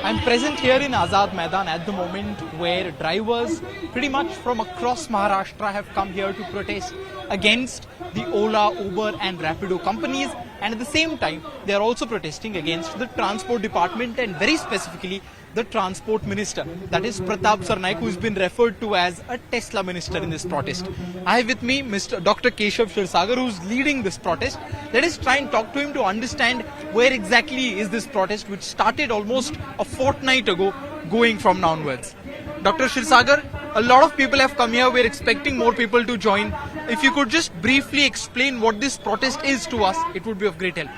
I'm present here in Azad Maidan at the moment where drivers pretty much from across Maharashtra have come here to protest against the Ola, Uber and Rapido companies, and at the same time they are also protesting against the transport department and very specifically the transport minister, that is Pratap Sarnaik, who has been referred to as a Tesla minister in this protest. I have with me Mr. Dr. Keshav Shirsagar, who is leading this protest. Let us try and talk to him to understand where exactly is this protest, which started almost a fortnight ago, going from now onwards. Dr. Shirsagar, a lot of people have come here. We're expecting more people to join. If you could just briefly explain what this protest is to us, it would be of great help.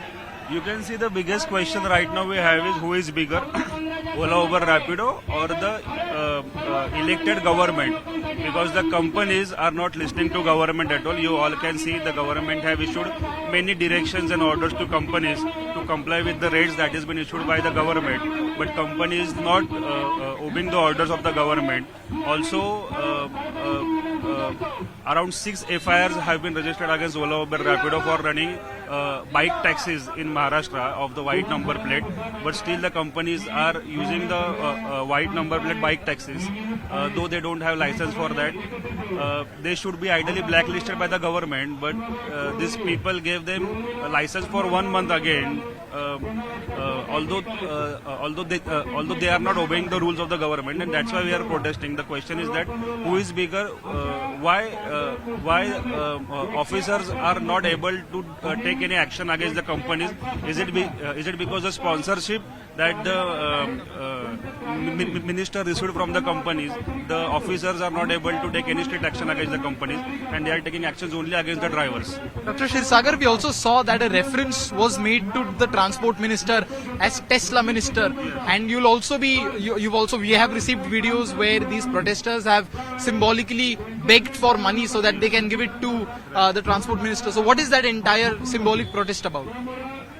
You can see the biggest question right now we have is who is bigger, Ola, Uber, Rapido or the elected government, because the companies are not listening to government at all. You all can see the government have issued many directions and orders to companies to comply with the rates that has been issued by the government, but company is not obeying the orders of the government. Also, around 6 FIRs have been registered against Ola, Uber, Rapido for running bike taxis in Maharashtra of the white number plate, but still the companies are using the white number plate bike taxis, though they don't have license for that. They should be ideally blacklisted by the government, but these people gave them a license for 1 month again. Although they are not obeying the rules of the government, and that's why we are protesting. The question is that who is bigger? Why officers are not able to take any action against the companies? Is it because of sponsorship that the minister received from the companies? The officers are not able to take any strict action against the companies, and they are taking actions only against the drivers. Dr. Shirsagar, we also saw that a reference was made to the transport minister as Tesla minister, and we have received videos where these protesters have symbolically begged for money so that they can give it to the transport minister. So what is that entire symbolic protest about?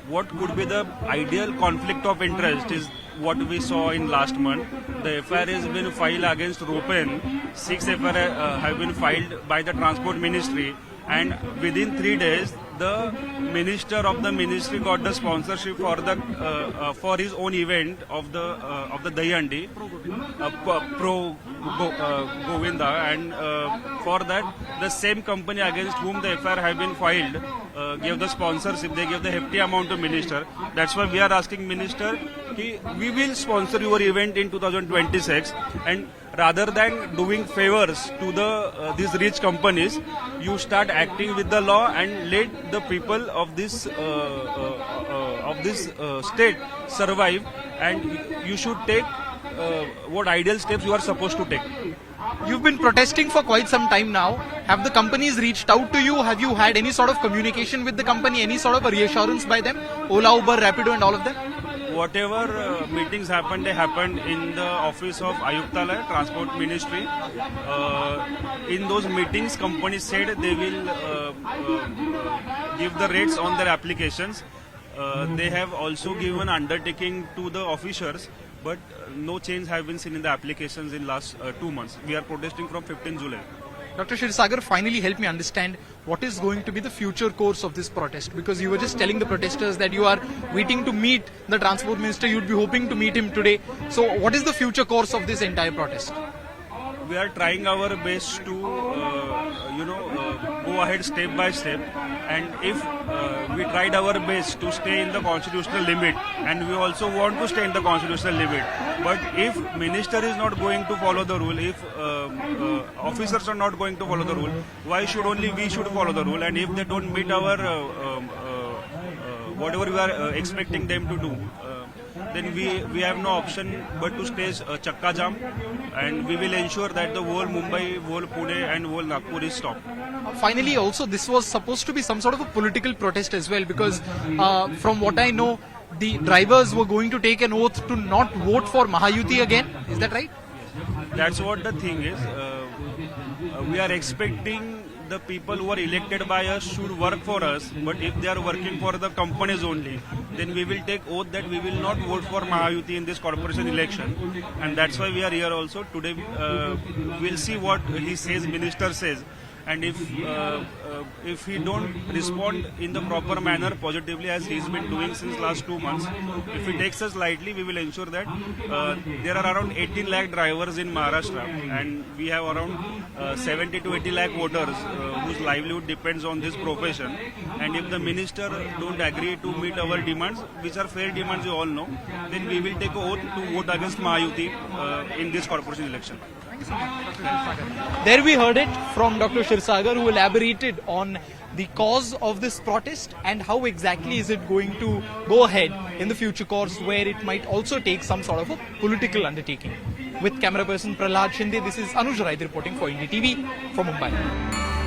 What could be the ideal conflict of interest is what we saw in last month. The FIR has been filed against Ropen. 6 FIR have been filed by the transport ministry, and within 3 days the minister of the ministry got the sponsorship for the for his own event of the Dahiyandi Pro Govinda, and for that the same company against whom the FIR have been filed gave the sponsorship. They gave the hefty amount to minister. That's why we are asking minister, we will sponsor your event in 2026, and rather than doing favors to these rich companies, you start acting with the law and let the people of this state survive, and you should take what ideal steps you are supposed to take. You've been protesting for quite some time now. Have the companies reached out to you? Have you had any sort of communication with the company, any sort of a reassurance by them? Ola, Uber, Rapido and all of them? Whatever meetings happened, they happened in the office of Ayuktalaya, Transport Ministry. In those meetings, companies said they will give the rates on their applications. They have also given undertaking to the officers, but no change have been seen in the applications in last 2 months. We are protesting from 15 July. Dr. Shirsagar, finally help me understand what is going to be the future course of this protest, because you were just telling the protesters that you are waiting to meet the transport minister, you'd be hoping to meet him today. So what is the future course of this entire protest? We are trying our best to go ahead step by step, and if we tried our best to stay in the constitutional limit, and we also want to stay in the constitutional limit, but if minister is not going to follow the rule, if officers are not going to follow the rule, why should only we should follow the rule? And if they don't meet our whatever we are expecting them to do, then we have no option but to stay chakka jam, and we will ensure that the whole Mumbai, whole Pune and whole Nagpur is stopped. Finally, also this was supposed to be some sort of a political protest as well, because from what I know, the drivers were going to take an oath to not vote for Mahayuti again. Is that right? That's what the thing is. We are expecting the people who are elected by us should work for us, but if they are working for the companies only, then we will take oath that we will not vote for Mahayuti in this corporation election, and that's why we are here also today. We'll see what he says, minister says, and if he don't respond in the proper manner positively as he's been doing since last 2 months, if he takes us lightly, we will ensure that there are around 18 lakh drivers in Maharashtra, and we have around 70 to 80 lakh voters whose livelihood depends on this profession. And if the minister don't agree to meet our demands, which are fair demands, you all know, then we will take an oath to vote against Mahayuti in this corporation election. There we heard it from Dr. Shirsagar, who elaborated on the cause of this protest and how exactly is it going to go ahead in the future course, where it might also take some sort of a political undertaking. With camera person Prahlad Shinde, this is Anuj Raid reporting for Indie TV from Mumbai.